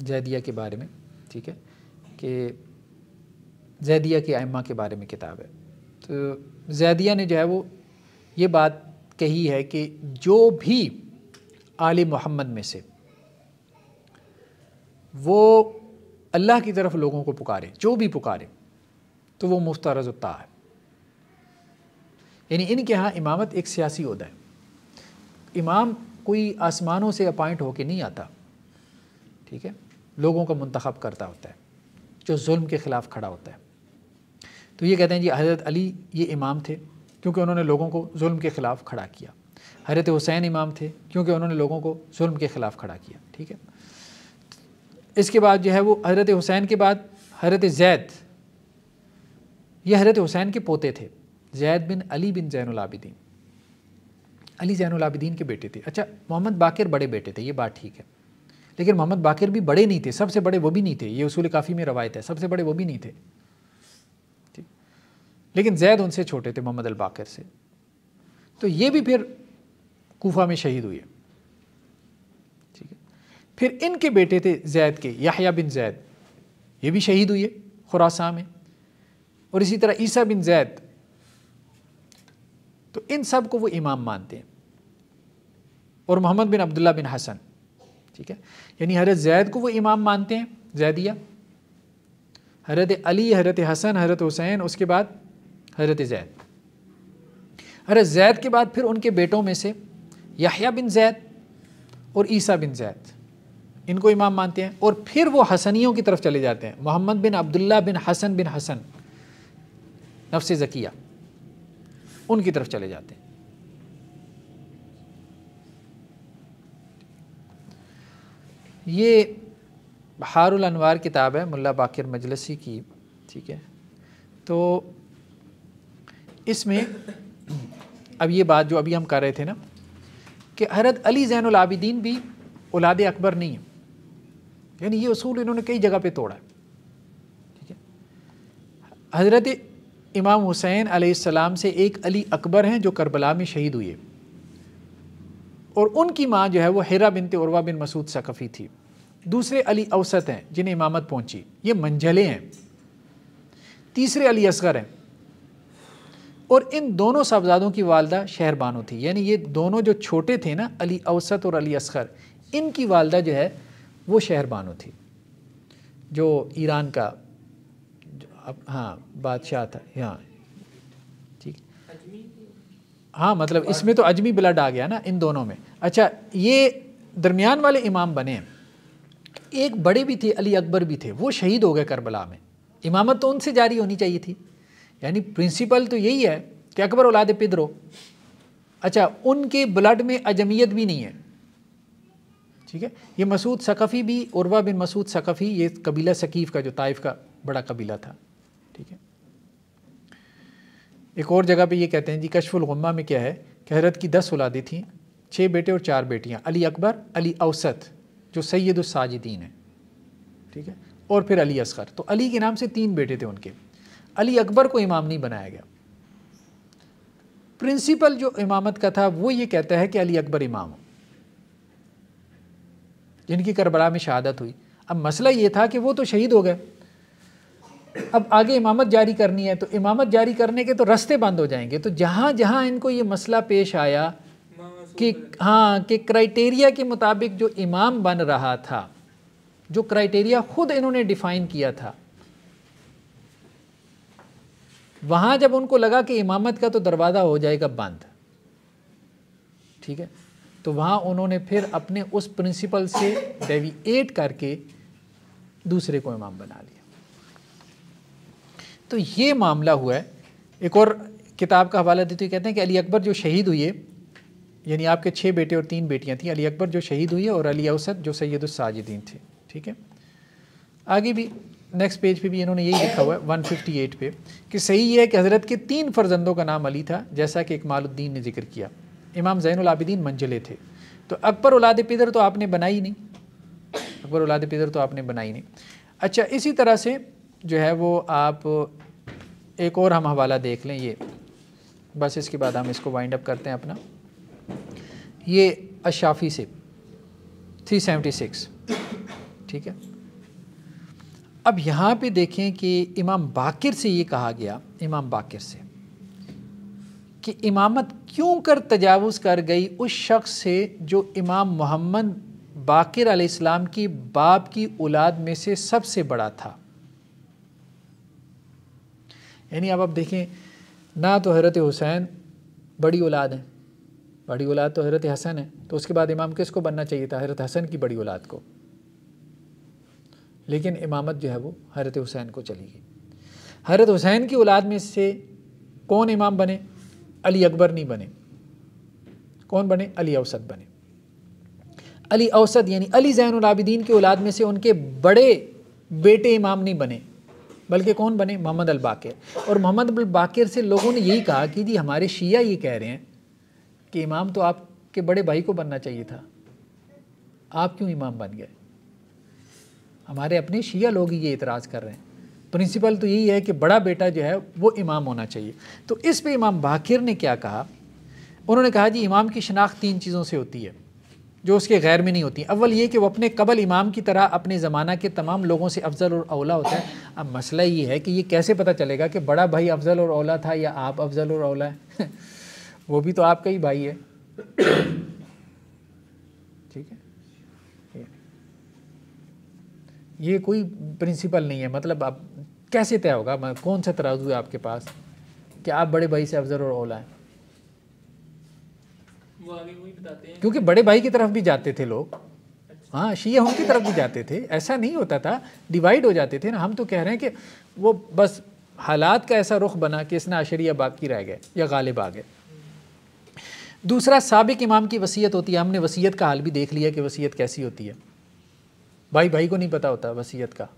[SPEAKER 1] ज़ैदिया के बारे में, ठीक है, कि ज़ैदिया के आइम्मा के बारे में किताब है। तो ज़ैदिया ने जो है वो ये बात कही है कि जो भी आले मोहम्मद में से वो अल्लाह की तरफ लोगों को पुकारे, जो भी पुकारे, तो वो मुफ्तरज़ुत्ता है। यानी इनके यहाँ इमामत एक सियासी ओहदा है। इमाम कोई आसमानों से अपॉइंट होके नहीं आता, ठीक है, लोगों को मुंतखब करता होता है जो जुल्म के ख़िलाफ़ खड़ा होता है। तो ये कहते हैं जी हज़रत अली ये इमाम थे क्योंकि उन्होंने लोगों को जुल्म के ख़िलाफ़ खड़ा किया। हज़रत हुसैन इमाम थे क्योंकि उन्होंने लोगों को जुल्म के ख़िलाफ़ खड़ा किया, ठीक है। इसके बाद जो है वो हज़रत हुसैन के बाद हज़रत ज़ैद, ये हज़रत हुसैन के पोते थे, ज़ैद बिन अली बिन ज़ैनुल आबिदीन। अली ज़ैनुल आबिदीन के बेटे थे। अच्छा, मोहम्मद बाक़िर बड़े बेटे थे, ये बात ठीक है, लेकिन मोहम्मद बाक़िर भी बड़े नहीं थे, सबसे बड़े वो भी नहीं थे। ये उसूल काफ़ी में रवायत है, सबसे बड़े वो भी नहीं थे, ठीक। लेकिन ज़ैद उनसे छोटे थे, मोहम्मद अल बाक़िर से। तो ये भी फिर कूफा में शहीद हुए, ठीक है। फिर इनके बेटे थे ज़ैद के, याह्या बिन ज़ैद, ये भी शहीद हुए खुरासान में। और इसी तरह ईसा बिन ज़ैद। तो इन सब को वो इमाम मानते हैं। और मोहम्मद बिन अब्दुल्ला बिन हसन, ठीक है, यानी हज़रत ज़ैद को वो इमाम मानते हैं, ज़ैदिया, हज़रत अली, हज़रत हसन, हज़रत हुसैन, उसके बाद हज़रत ज़ैद। हज़रत ज़ैद के बाद फिर उनके बेटों में से याह्या बिन ज़ैद और ईसा बिन ज़ैद, इनको इमाम मानते हैं। और फिर वो हसनियों की तरफ चले जाते हैं, मोहम्मद बिन अब्दुल्ला बिन हसन नफ्स ज़किया, उनकी तरफ चले जाते हैं। ये बहारुल अनवार किताब है मुल्ला बाक़िर मजलसी की, ठीक है। तो इसमें अब ये बात जो अभी हम कर रहे थे ना कि हज़रत अली ज़ैनुल आबिदीन भी औलाद अकबर नहीं है, यानी ये उसूल इन्होंने कई जगह पे तोड़ा है, ठीक है। हज़रत इमाम हुसैन अलैहिस्सलाम से एक अली अकबर हैं जो करबला में शहीद हुए, और उनकी माँ जो है वो हिरा बिनते उर्वा बिन मसूद सकफ़ी थी। दूसरे अली औसत हैं जिन्हें इमामत पहुँची, ये मंझले हैं। तीसरे अली असगर हैं, और इन दोनों साहबजादों की वालदा शहरबानो थी। यानी ये दोनों जो छोटे थे ना, अली औसत और अली असगर, इनकी वालदा जो है वो शहरबानो थी, जो ईरान का हाँ बादशाह था, हाँ, ठीक। हाँ, मतलब इसमें तो अजमी ब्लड आ गया ना इन दोनों में। अच्छा, ये दरमियान वाले इमाम बने हैं। एक बड़े भी थे, अली अकबर भी थे, वो शहीद हो गए करबला में। इमामत तो उनसे जारी होनी चाहिए थी, यानी प्रिंसिपल तो यही है कि अकबर औलाद पिदरो। अच्छा, उनके ब्लड में अजमियत भी नहीं है, ठीक है। ये मसूद सकफ़ी भी, उर्वा बिन मसूद सकफ़ी, ये कबीला सकीफ़ का जो ताइफ का बड़ा कबीला था, ठीक है। एक और जगह पे ये कहते हैं जी कशफुल गुम्मा में क्या है कि हज़रत की 10 औलादें थीं, 6 बेटे और 4 बेटियाँ, अली अकबर, अली औसत जो सैयदुस साजिदीन है, ठीक है, और फिर अली असगर। तो अली के नाम से 3 बेटे थे उनके। अली अकबर को इमाम नहीं बनाया गया। प्रिंसिपल जो इमामत का था वो ये कहता है कि अली अकबर इमाम हो, जिनकी करबला में शहादत हुई। अब मसला ये था कि वो तो शहीद हो गए, अब आगे इमामत जारी करनी है, तो इमामत जारी करने के तो रास्ते बंद हो जाएंगे। तो जहाँ जहाँ इनको ये मसला पेश आया कि हाँ, कि क्राइटेरिया के मुताबिक जो इमाम बन रहा था, जो क्राइटेरिया खुद इन्होंने डिफ़ाइन किया था, वहाँ जब उनको लगा कि इमामत का तो दरवाज़ा हो जाएगा बंद, ठीक है, तो वहाँ उन्होंने फिर अपने उस प्रिंसिपल से डेविएट करके दूसरे को इमाम बना लिया। तो ये मामला हुआ है। एक और किताब का हवाला देते हुए कहते हैं कि अली अकबर जो शहीद हुए, यानी आपके 6 बेटे और 3 बेटियां थीं, अली अकबर जो शहीद हुई है और अली औसत जो सैयदुस साजिदीन थे। ठीक है, आगे भी नेक्स्ट पेज पे भी इन्होंने यही लिखा हुआ है 158 पे कि सही ये है कि हज़रत के 3 फर्जंदों का नाम अली था, जैसा कि इकमालुद्दीन ने जिक्र किया। इमाम ज़ैनुल आबिदीन मंजिले थे। तो अकबर औलाद पिदर तो आपने बनाई नहीं, अकबर औलाद पिदर तो आपने बनाई नहीं। अच्छा, इसी तरह से जो है वो आप एक और हम हवाला देख लें, ये बस इसके बाद हम इसको वाइंड अप करते हैं अपना। ये अशाफ़ी से 376, ठीक है। अब यहाँ पे देखें कि इमाम बाकिर से ये कहा गया, इमाम बाकिर से, कि इमामत क्यों कर तजावुज़ कर गई उस शख्स से जो इमाम मोहम्मद बाकिर अलैहिस्सलाम की बाप की औलाद में से सबसे बड़ा था। यानी अब आप देखें, ना तो हज़रत हुसैन बड़ी औलाद है, बड़ी औलाद तो हज़रत हसन है, तो उसके बाद इमाम किसको बनना चाहिए था? हज़रत हसन की बड़ी औलाद को। लेकिन इमामत जो है वो हज़रत हुसैन को चली गई। हज़रत हुसैन की औलाद में से कौन इमाम बने? अली अकबर नहीं बने। कौन बने? अली औसत बने। अली औसत यानी अली ज़ैनुल आबिदीन की औलाद में से उनके बड़े बेटे इमाम नहीं बने, बल्कि कौन बने? मोहम्मद अल बाकिर। और मोहम्मद अल बाकिर से लोगों ने यही कहा कि जी हमारे शिया ये कह रहे हैं कि इमाम तो आपके बड़े भाई को बनना चाहिए था, आप क्यों इमाम बन गए? हमारे अपने शिया लोग ही ये इतराज़ कर रहे हैं। प्रिंसिपल तो यही है कि बड़ा बेटा जो है वो इमाम होना चाहिए। तो इस पे इमाम बाकिर ने क्या कहा? उन्होंने कहा जी इमाम की शनाख्त 3 चीज़ों से होती है जो उसके गैर में नहीं होती। अव्वल ये कि वो अपने कबल इमाम की तरह अपने ज़माना के तमाम लोगों से अफजल और औला होता है। अब मसला ये है कि ये कैसे पता चलेगा कि बड़ा भाई अफजल और औला था या आप अफजल और औला है? वो भी तो आपका ही भाई है। ठीक है, ये कोई प्रिंसिपल नहीं है। मतलब अब कैसे तय होगा, कौन सा तराजू है आपके पास कि आप बड़े भाई से अफजल और औला है?
[SPEAKER 2] वो आगे वही बताते हैं,
[SPEAKER 1] क्योंकि बड़े भाई की तरफ भी जाते थे लोग। हाँ, शिया उनकी तरफ भी जाते थे, ऐसा नहीं होता था, डिवाइड हो जाते थे ना। हम तो कह रहे हैं कि वो बस हालात का ऐसा रुख बना कि इसना अशरिया बाकी रह गए या गालिब आ गए। दूसरा, साबिक इमाम की वसीयत होती है। हमने वसीयत का हाल भी देख लिया कि वसीयत कैसी होती है। भाई भाई को नहीं पता होता वसीयत का।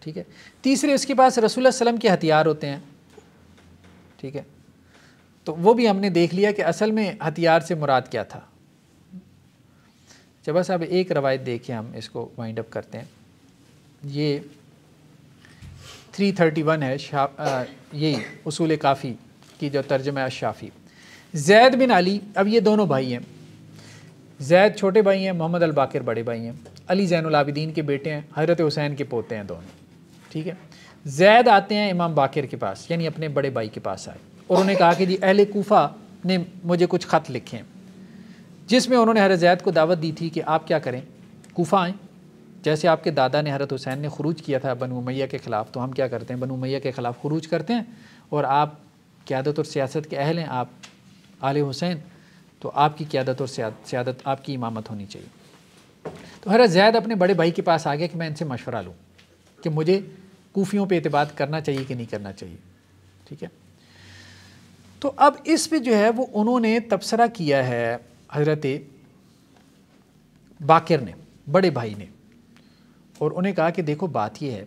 [SPEAKER 1] ठीक है। तीसरे, उसके पास रसूलुल्लाह सल्लल्लाहु अलैहि वसल्लम के हथियार होते हैं। ठीक है, तो वो भी हमने देख लिया कि असल में हथियार से मुराद क्या था। जब बस अब एक रवायत देखिए, हम इसको वाइंड अप करते हैं। ये 331 है, यही उसूल काफ़ी की जो तर्जुमा है शाफ़ी। ज़ैद बिन अली, अब ये दोनों भाई हैं। ज़ैद छोटे भाई हैं, मोहम्मद अल बाकिर बड़े भाई हैं। अली ज़ैनुल आबिदीन के बेटे हैं, हज़रत हुसैन के पोते हैं दोनों। ठीक है। ज़ैद आते हैं इमाम बाकिर के पास, यानी अपने बड़े भाई के पास आए और उन्होंने कहा कि जी अहले कूफ़ा ने मुझे कुछ ख़त लिखे हैं, जिसमें उन्होंने हज़रत ज़ैद को दावत दी थी कि आप क्या करें, कूफ़ा आएँ। जैसे आपके दादा ने हज़रत हुसैन ने खुरूज किया था बनु उमैया के ख़िलाफ़, तो हम क्या करते हैं, बनु उमैया के ख़िलाफ़ खुरूज करते हैं। और आप क़यादत और सियासत के अहल हैं, आप आले हुसैन, तो आपकी क़यादत और सियादत, आपकी इमामत होनी चाहिए। तो हज़रत ज़ैद अपने बड़े भाई के पास आ गया कि मैं इनसे मशवरा लूँ कि मुझे कूफियों पे एतबार करना चाहिए कि नहीं करना चाहिए। ठीक है। तो अब इस पे जो है वो उन्होंने तबसरा किया है हज़रत बाकिर ने, बड़े भाई ने, और उन्हें कहा कि देखो बात ये है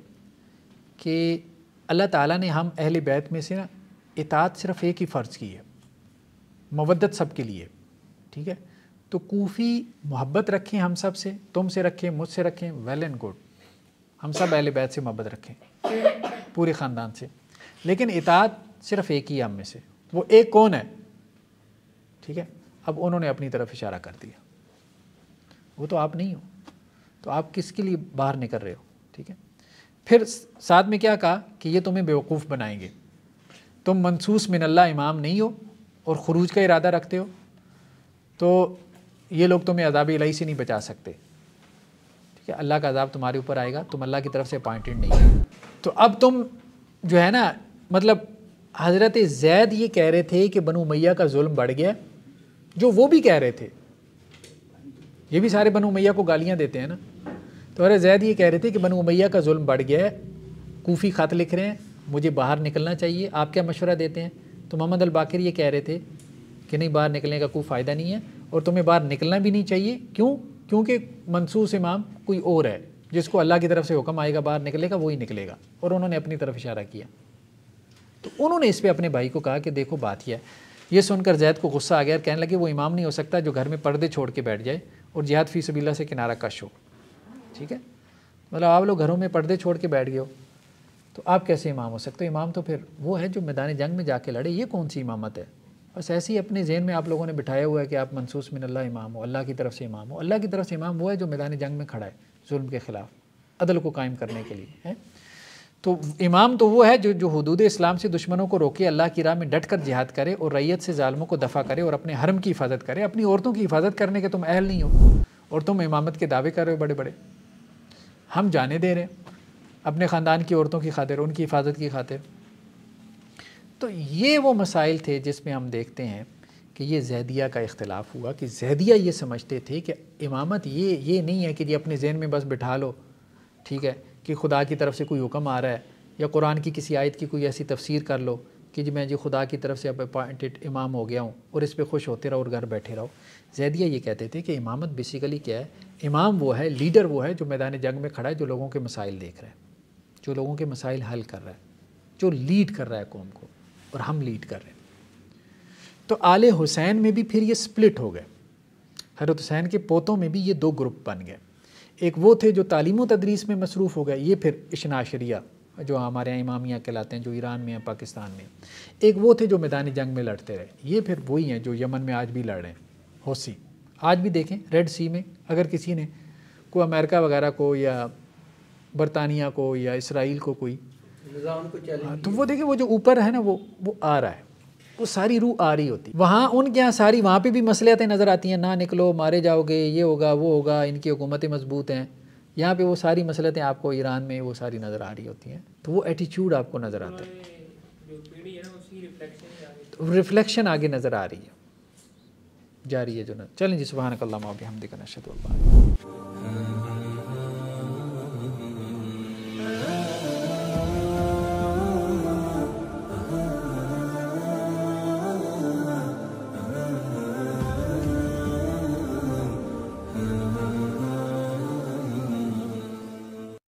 [SPEAKER 1] कि अल्लाह ताला ने हम अहले बैत में से ना इताअत सिर्फ़ एक ही फ़र्ज़ की है, मवद्दत सब के लिए। ठीक है। तो कूफ़ी मोहब्बत रखें हम सब से, तुमसे रखें, मुझसे रखें, वेल एंड गुड, हम सब अहले बैत से मोहब्बत रखें, पूरे ख़ानदान से, लेकिन इताअत सिर्फ़ एक ही हम में से। वो एक कौन है? ठीक है। अब उन्होंने अपनी तरफ इशारा कर दिया, वो तो आप नहीं हो, तो आप किसके लिए बाहर निकल रहे हो? ठीक है। फिर साथ में क्या कहा कि ये तुम्हें बेवकूफ़ बनाएंगे, तुम मनसूस मिनल्लाह इमाम नहीं हो और खुरूज का इरादा रखते हो, तो ये लोग तुम्हें अज़ाब इलाही से नहीं बचा सकते। ठीक है। अल्लाह का अज़ाब तुम्हारे ऊपर आएगा, तुम अल्लाह की तरफ से अपॉइंटेड नहीं है। तो अब तुम जो है ना, मतलब हज़रत ज़ैद ये कह रहे थे कि बनु उमैया का जुल्म बढ़ गया, जो वो भी कह रहे थे ये भी सारे बनु उमैया को गालियाँ देते हैं ना। तो अरे जैद ये कह रहे थे कि बनु उमैया का जुल्म बढ़ गया है, कूफ़ी ख़त लिख रहे हैं, मुझे बाहर निकलना चाहिए, आप क्या मशवरा देते हैं? तो मोहम्मद अल बाकिर ये कह रहे थे कि नहीं, बाहर निकलने का कोई फ़ायदा नहीं है और तुम्हें बाहर निकलना भी नहीं चाहिए। क्यों? क्योंकि मनसूस इमाम कोई और है, जिसको अल्लाह की तरफ से हुक्म आएगा बाहर निकलेगा वही निकलेगा। और उन्होंने अपनी तरफ इशारा किया। तो उन्होंने इस पर अपने भाई को कहा कि देखो बात यह है। ये सुनकर जैद को गुस्सा आ गया, कहने लगे वो इमाम नहीं हो सकता जो घर में पर्दे छोड़ के बैठ जाए और जिहाद फ़ी सबिल्लाह से किनारा कश हो। ठीक है, मतलब आप लोग घरों में पर्दे छोड़ के बैठ गए हो तो आप कैसे इमाम हो सकते हो? इमाम तो फिर वो है जो मैदान जंग में जाके लड़े। ये कौन सी इमामत है? बस ऐसे ही अपने जहन में आप लोगों ने बिठाया हुआ है कि आप मनसूस मिन अल्लाह इमाम हो, अल्लाह की तरफ से इमाम हो। अल्लाह की तरफ से इमाम वो है जो मैदान जंग में खड़ा है जुल्म के ख़िलाफ़, अदल को कायम करने के लिए है। तो इमाम तो वो है जो हुदूद इस्लाम से दुश्मनों को रोके, अल्लाह की राह में डट कर जिहाद करे और रैयत से ज़ालिमों को दफ़ा करे और अपने हरम की हिफाजत करे। अपनी औरतों की हिफाजत करने के तुम अहल नहीं हो और तुम इमामत के दावे कर रहे हो बड़े बड़े। हम जाने दे रहे हैं अपने ख़ानदान की औरतों की खातिर, उनकी हिफाजत की खातिर। तो ये वो मसाइल थे जिसमें हम देखते हैं कि ये ज़ैदिया का इख्तिलाफ़ हुआ कि ज़ैदिया ये समझते थे कि इमामत ये नहीं है कि ये अपने जहन में बस बिठा लो, ठीक है, कि खुदा की तरफ से कोई हुक्म आ रहा है या कुरान की किसी आयत की कोई ऐसी तफसीर कर लो कि जी मैं जी खुदा की तरफ से अब अपॉइंटेड इमाम हो गया हूँ और इस पर खुश होते रहो और घर बैठे रहो। ज़ैदिया ये कहते थे कि इमामत बेसिकली क्या है? इमाम वो है, लीडर वो है जो मैदान जंग में खड़ा है, जो लोगों के मसाइल देख रहा है, जो लोगों के मसाइल हल कर रहा है, जो लीड कर रहा है कौम को, और हम लीड कर रहे हैं। तो आले हुसैन में भी फिर ये स्प्लिट हो गए। हज़रत हुसैन के पोतों में भी ये दो ग्रुप बन गए। एक वो थे जो तालीम व तदरीस में मसरूफ़ हो गए, ये फिर इश्ना अशरिया जो हमारे यहाँ इमामिया कहलाते हैं, जो ईरान में है, पाकिस्तान में। एक वो थे जो मैदानी जंग में लड़ते रहे, ये फिर वही हैं जो यमन में आज भी लड़ रहे हैं। हौसी आज भी देखें रेड सी में अगर किसी ने कोई अमेरिका वगैरह को या बरतानिया को या इसराइल को कोई
[SPEAKER 3] निज़ाम को चैलेंज,
[SPEAKER 1] तो वो देखें वो जो ऊपर है ना वो आ रहा है, वो सारी रूह आ रही होती। वहाँ उनके यहाँ सारी वहाँ पे भी मसलियातें नज़र आती हैं, ना निकलो मारे जाओगे, ये होगा वो होगा, इनकी हुकूमतें मजबूत हैं। यहाँ पे वो सारी मसलियातें आपको ईरान में वो सारी नज़र आ रही होती हैं। तो वो एटीट्यूड आपको नज़र आता है,
[SPEAKER 2] जो पीढ़ी है ना उसकी
[SPEAKER 1] तो रिफ्लेक्शन आगे नज़र आ रही है, जा रही है जो न। चलें जी, सुब्हानक अल्लाहुम्मा व बिहम्दिका नशहदु अल्ला।